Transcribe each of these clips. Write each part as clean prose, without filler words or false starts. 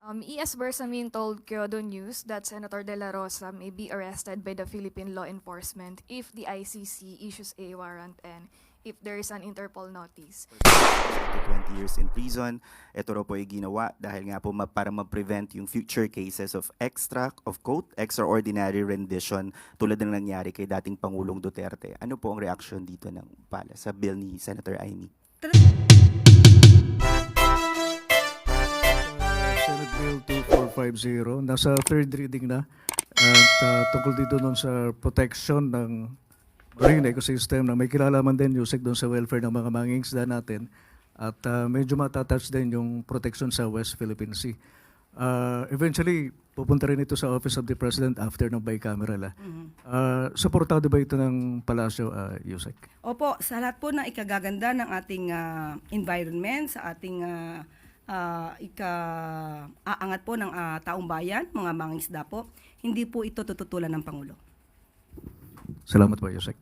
ES Bersamin told Kyodo News that Senator De La Rosa may be arrested by the Philippine law enforcement if the ICC issues a warrant and if there is an Interpol notice. Up to 20 years in prison. Ito raw po ay ginawa dahil nga po para ma-prevent yung future cases of extraordinary rendition tulad ng nangyari kay dating Pangulong Duterte. Ano po ang reaction dito ng pala sa bill ni Senator Amy? Senate Bill 2450, nasa third reading na. At tungkol dito nun sa protection ng marine ecosystem na may kilalaman din, Yusek, doon sa welfare ng mga mangingisda natin. At medyo matatouch din yung protection sa West Philippine Sea. Eventually, pupunta rin ito sa Office of the President after ng bicameral. Suportado ba ito ng Palasyo, Yusek? Opo, sa lahat po ng ikagaganda ng ating environment, sa ating ika-aangat po ng taong bayan, mga mangingisda po, hindi po ito tututulan ng Pangulo. Salamat po, Yusek.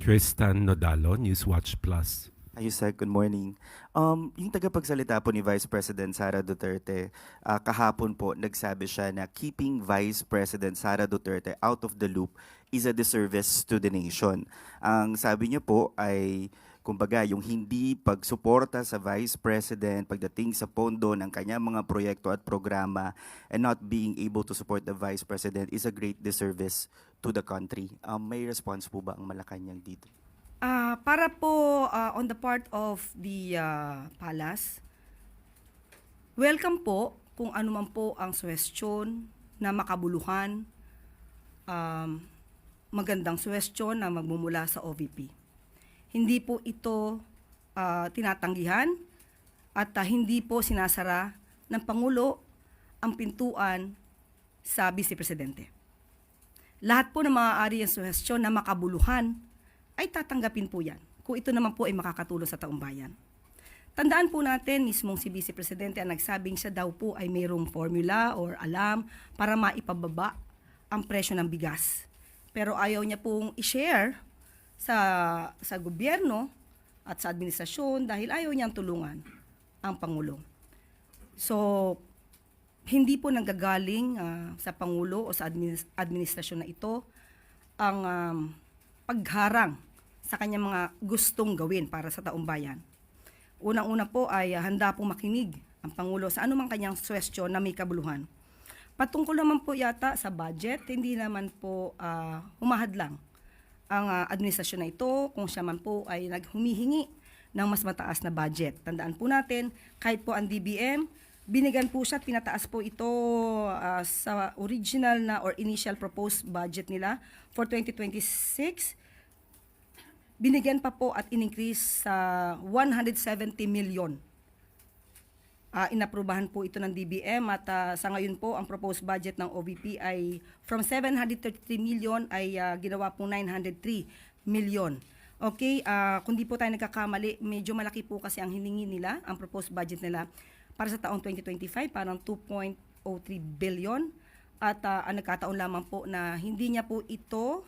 Tristan Nodalo, Newswatch Plus. Ayusek, good morning. Yung tagapagsalita po ni Vice President Sara Duterte, kahapon po nagsabi siya na keeping Vice President Sara Duterte out of the loop is a disservice to the nation. Ang sabi niya po ay, kumbaga, yung hindi pagsuporta sa Vice President pagdating sa pondo ng kanyang mga proyekto at programa and not being able to support the Vice President is a great disservice to the country. May response po ba ang Malacanang dito? Para po on the part of the Palace, welcome po kung ano man po ang suwestyon na makabuluhan, magandang suwestyon na magmumula sa OVP. Hindi po ito tinatanggihan at hindi po sinasara ng Pangulo ang pintuan sa Vice Presidente. Lahat po ng maaari ang suhestyon na makabuluhan ay tatanggapin po yan kung ito naman po ay makakatulong sa taong bayan. Tandaan po natin, mismong si Vice Presidente ang nagsabing siya daw po ay mayroong formula or alam para maipababa ang presyo ng bigas. Pero ayaw niya pong i-share sa gobyerno at sa administrasyon dahil ayaw niyang tulungan ang Pangulo. So, hindi po nanggagaling sa Pangulo o sa administrasyon na ito ang pagharang sa kanyang mga gustong gawin para sa taong bayan. Unang-una po ay handa pong makinig ang Pangulo sa anumang kanyang suwestyon na may kabuluhan. Patungkol naman po yata sa budget, hindi naman po humahadlang ang administrasyon na ito kung siya man po ay naghumihingi ng mas mataas na budget. Tandaan po natin, kahit po ang DBM, binigyan po siya, pinataas po ito sa original na or initial proposed budget nila for 2026. Binigyan pa po at in-increase sa 170 million. Inaprubahan po ito ng DBM at sa ngayon po ang proposed budget ng OVP ay from 733 million ay ginawa po 903 million. Okay, kung di po tayo nagkakamali, medyo malaki po kasi ang hiningi nila, ang proposed budget nila para sa taong 2025, parang 2.03 billion. At ang nagkataon lamang po na hindi niya po ito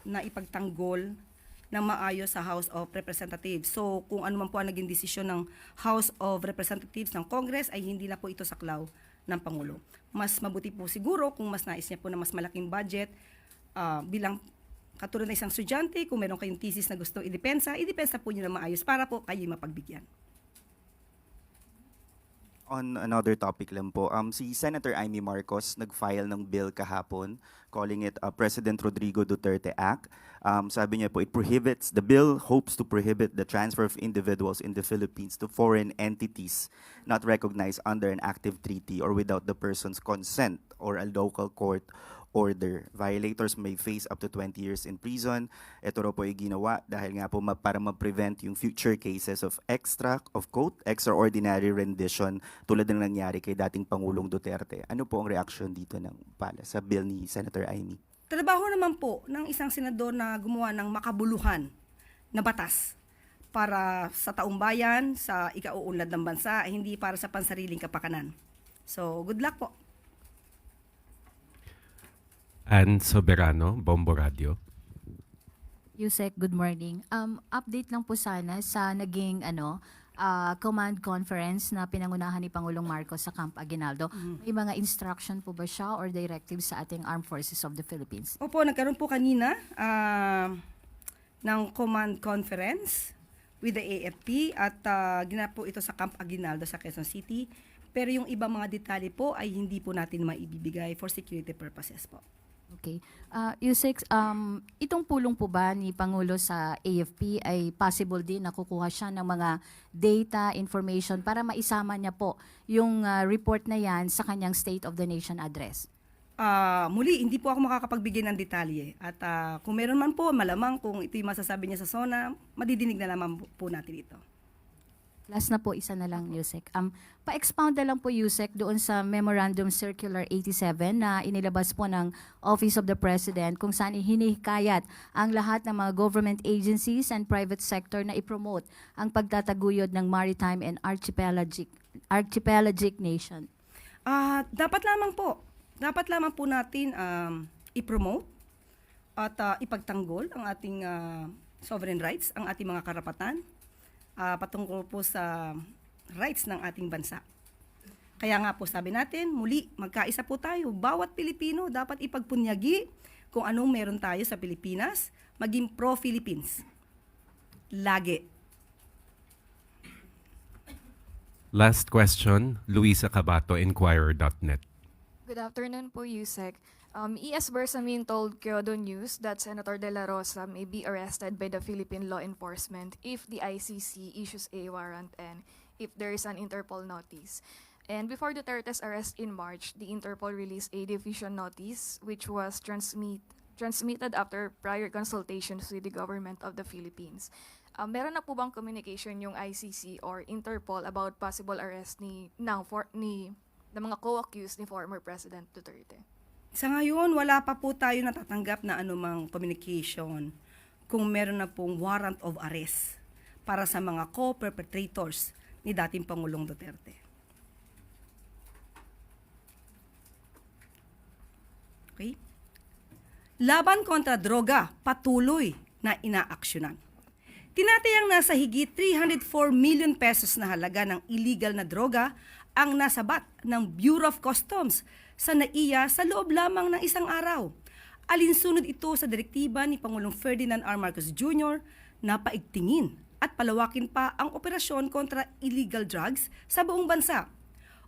na ipagtanggol ng maayos sa House of Representatives. So kung ano man po ang naging desisyon ng House of Representatives ng Congress ay hindi na po ito saklaw ng Pangulo. Mas mabuti po siguro kung mas nais niya po na mas malaking budget bilang katulad na isang estudyante, kung meron kayong thesis na gustong idepensa po niyo na maayos para po kayo mapagbigyan. On another topic lang po, si Senator Amy Marcos nag-file ng bill kahapon calling it a President Rodrigo Duterte Act. Sabi niya po, the bill hopes to prohibit the transfer of individuals in the Philippines to foreign entities not recognized under an active treaty or without the person's consent or a local court order. Violators may face up to 20 years in prison. Ito raw po ay ginawa dahil nga po para ma-prevent yung future cases of extraordinary rendition tulad ng nangyari kay dating Pangulong Duterte. Ano po ang reaction dito ng pala sa bill ni Senator Amy? Trabaho naman po ng isang senador na gumawa ng makabuluhan na batas para sa taong bayan, sa ikauunlad ng bansa, hindi para sa pansariling kapakanan. So, good luck po. Ann Soberano, Bombo Radio. Yusek, good morning. Update lang po sana sa naging command conference na pinangunahan ni Pangulong Marcos sa Camp Aguinaldo. May mga instruction po ba siya or directives sa ating Armed Forces of the Philippines? Opo, nagkaroon po kanina ng command conference with the AFP at ginap po ito sa Camp Aguinaldo sa Quezon City. Pero yung ibang mga detalye po ay hindi po natin maibibigay for security purposes po. Okay. Yusek, itong pulong po ba ni Pangulo sa AFP ay possible din na kukuha siya ng mga data, information para maisama niya po yung report na yan sa kanyang State of the Nation address? Muli, hindi po ako makakapagbigay ng detalye. At kung meron man po, malamang kung ito yung masasabi niya sa SONA, madidinig na naman po natin ito. Last na po, isa na lang, Yusek. Pa-expound na lang po, Yusek, doon sa Memorandum Circular 87 na inilabas po ng Office of the President kung saan hinihikayat ang lahat ng mga government agencies and private sector na ipromote ang pagtataguyod ng maritime and archipelagic nation. Dapat lamang po natin i-promote at ipagtanggol ang ating sovereign rights, ang ating mga karapatan, patungkol po sa rights ng ating bansa. Kaya nga po sabi natin, muli, magkaisa po tayo. Bawat Pilipino dapat ipagpunyagi kung anong meron tayo sa Pilipinas, maging pro-Philippines. Lagi. Last question, Luisa Cabato, Inquirer.net. Good afternoon po, Yusek. ES Bersamin told Kyodo News that Senator De La Rosa may be arrested by the Philippine law enforcement if the ICC issues a warrant and if there is an Interpol notice. And before Duterte's arrest in March, the Interpol released a division notice which was transmitted after prior consultations with the government of the Philippines. Meron na po bang communication yung ICC or Interpol about possible arrest ng mga co-accused ni former President Duterte? Sa ngayon, wala pa po tayo natatanggap na anumang communication kung meron na pong warrant of arrest para sa mga co-perpetrators ni dating Pangulong Duterte. Okay? Laban kontra droga, patuloy na inaaksyonan. Tinatayang nasa higit 304 million pesos na halaga ng illegal na droga ang nasabat ng Bureau of Customs sa NAIA sa loob lamang ng isang araw. Alinsunod ito sa direktiba ni Pangulong Ferdinand R. Marcos Jr. na paigtingin at palawakin pa ang operasyon kontra illegal drugs sa buong bansa.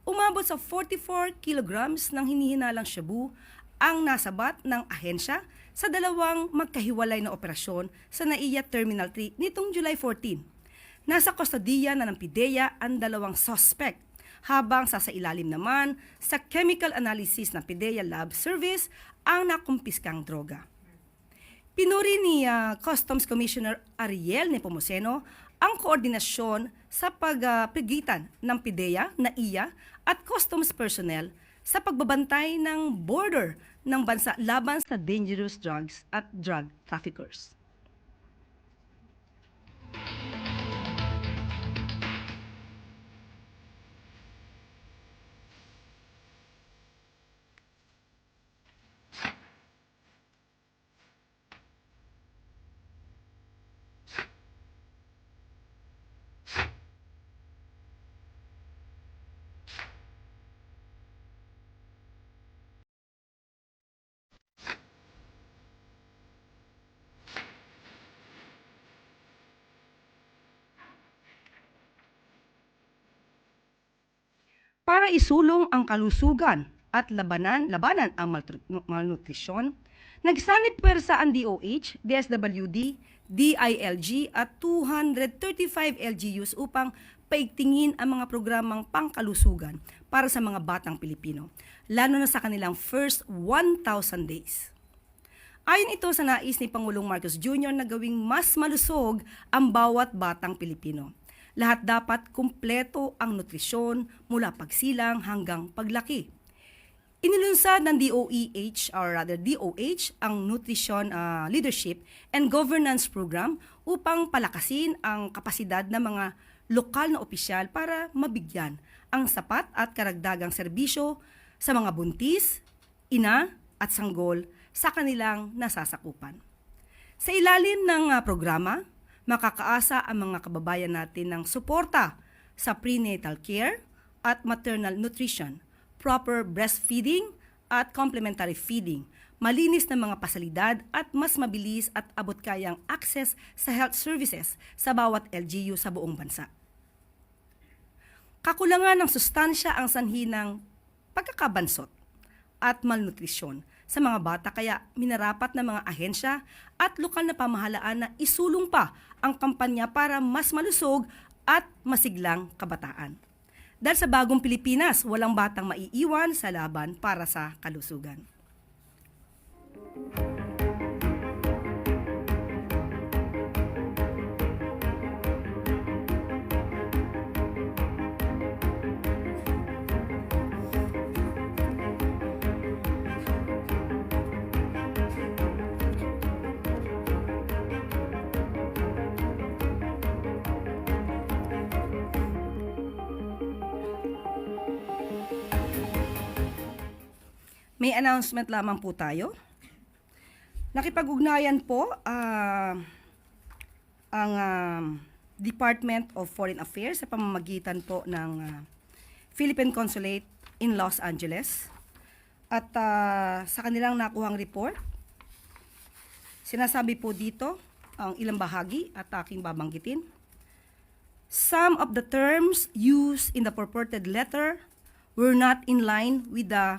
Umabot sa 44 kilograms ng hinihinalang shabu ang nasabat ng ahensya sa dalawang magkahiwalay na operasyon sa NAIA Terminal 3 nitong July 14. Nasa kustodiya na ng PIDEA ang dalawang suspect, habang sasailalim naman sa chemical analysis ng PIDEA Lab Service ang nakumpiskang droga. Pinuri ni Customs Commissioner Ariel Nepomuceno ang koordinasyon sa pagpigitan ng PIDEA, NAIA at customs personnel sa pagbabantay ng border ng bansa laban sa dangerous drugs at drug traffickers. Para isulong ang kalusugan at labanan ang malnutrisyon, nagsanib puwersa ang DOH, DSWD, DILG at 235 LGUs upang paigtingin ang mga programang pangkalusugan para sa mga batang Pilipino, lalo na sa kanilang first 1,000 days. Ayon ito sa nais ni Pangulong Marcos Jr. na gawing mas malusog ang bawat batang Pilipino. Lahat dapat kumpleto ang nutrisyon mula pagsilang hanggang paglaki. Inilunsad ng DOH ang Nutrition Leadership and Governance Program upang palakasin ang kapasidad ng mga lokal na opisyal para mabigyan ang sapat at karagdagang serbisyo sa mga buntis, ina at sanggol sa kanilang nasasakupan. Sa ilalim ng programa, makakaasa ang mga kababayan natin ng suporta sa prenatal care at maternal nutrition, proper breastfeeding at complementary feeding, malinis na mga pasalidad at mas mabilis at abot-kayang access sa health services sa bawat LGU sa buong bansa. Kakulangan ng sustansya ang sanhi ng pagkakabansot at malnutrisyon sa mga bata, kaya minarapat ng mga ahensya at lokal na pamahalaan na isulong pa ang kampanya para mas malusog at masiglang kabataan. Dahil sa bagong Pilipinas, walang batang maiiwan sa laban para sa kalusugan. May announcement lamang po tayo. Nakipag-ugnayan po ang Department of Foreign Affairs sa pamamagitan po ng Philippine Consulate in Los Angeles. At sa kanilang nakuhang report, sinasabi po dito ang ilang bahagi at aking babanggitin. Some of the terms used in the purported letter were not in line with the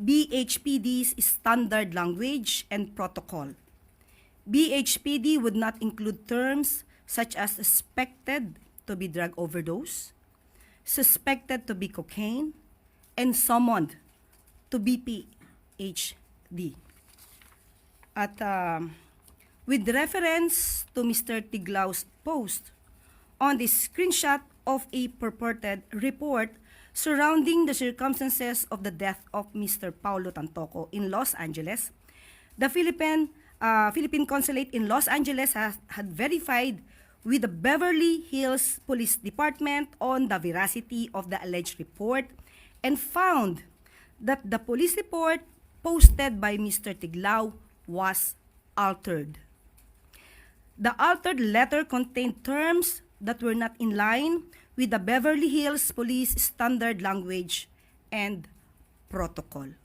BHPD's standard language and protocol. BHPD would not include terms such as suspected to be drug overdose, suspected to be cocaine, and summoned to BPHD. At with reference to Mr. Tiglau's post on the screenshot of a purported report surrounding the circumstances of the death of Mr. Paulo Tantoco in Los Angeles, the Philippine Consulate in Los Angeles had verified with the Beverly Hills Police Department on the veracity of the alleged report and found that the police report posted by Mr. Tiglao was altered. The altered letter contained terms that were not in line with the Beverly Hills Police standard language and protocol.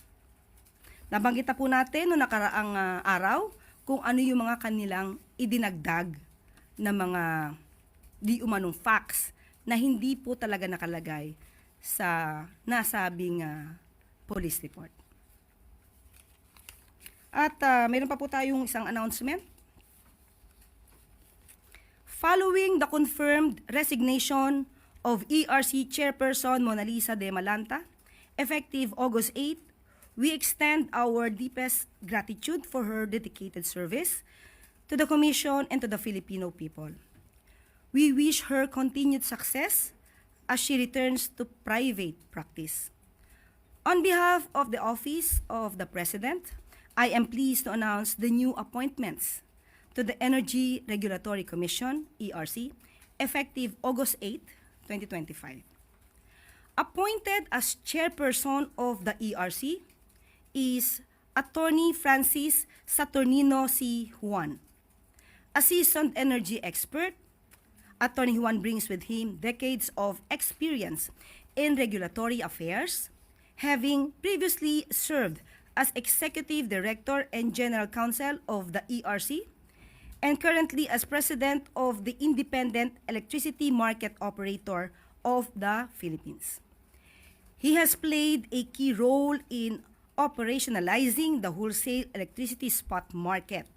Nabanggit na po natin noong nakaraang araw kung ano yung mga kanilang idinagdag na mga di umanong facts na hindi po talaga nakalagay sa nasabing police report. At mayroon pa po tayong isang announcement. Following the confirmed resignation of ERC Chairperson Mona Lisa de Malanta, effective August 8, we extend our deepest gratitude for her dedicated service to the Commission and to the Filipino people. We wish her continued success as she returns to private practice. On behalf of the Office of the President, I am pleased to announce the new appointments to the Energy Regulatory Commission, ERC, effective August 8, 2025. Appointed as chairperson of the ERC is Attorney Francis Saturnino C. Juan. A seasoned energy expert, Attorney Juan brings with him decades of experience in regulatory affairs, having previously served as Executive Director and General Counsel of the ERC, and currently as President of the Independent Electricity Market Operator of the Philippines. He has played a key role in operationalizing the wholesale electricity spot market,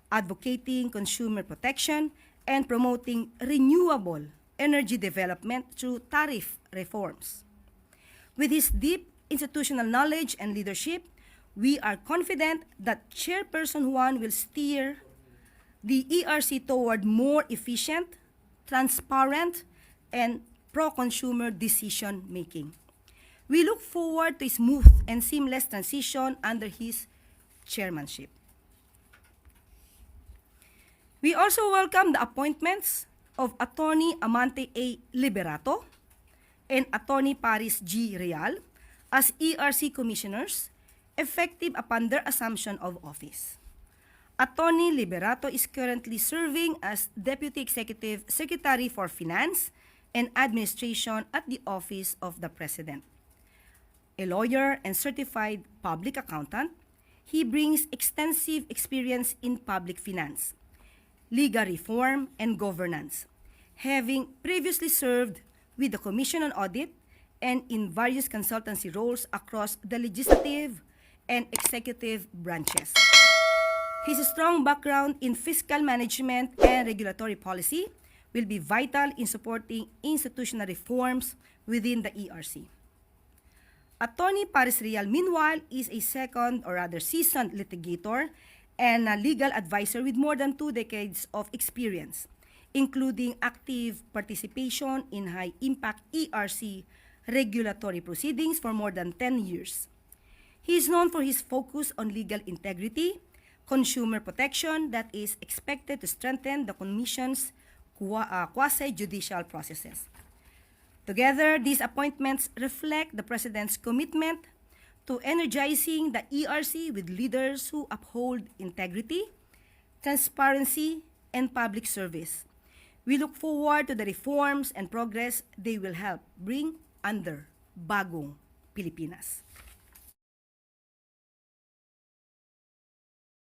advocating consumer protection, and promoting renewable energy development through tariff reforms. With his deep institutional knowledge and leadership, we are confident that Chairperson Juan will steer the ERC toward more efficient, transparent, and pro-consumer decision-making. We look forward to a smooth and seamless transition under his chairmanship. We also welcome the appointments of Attorney Amante A. Liberato and Attorney Paris G. Real as ERC commissioners, effective upon their assumption of office. Attorney Liberato is currently serving as Deputy Executive Secretary for Finance, and administration at the Office of the President. A lawyer and certified public accountant, he brings extensive experience in public finance, legal reform, and governance, having previously served with the Commission on Audit and in various consultancy roles across the legislative and executive branches. His strong background in fiscal management and regulatory policy will be vital in supporting institutional reforms within the ERC. Attorney Paris Real, meanwhile, is a second or rather seasoned litigator and a legal advisor with more than 2 decades of experience, including active participation in high-impact ERC regulatory proceedings for more than 10 years. He is known for his focus on legal integrity, consumer protection that is expected to strengthen the Commission's quasi-judicial processes. Together, these appointments reflect the President's commitment to energizing the ERC with leaders who uphold integrity, transparency, and public service. We look forward to the reforms and progress they will help bring under Bagong Pilipinas.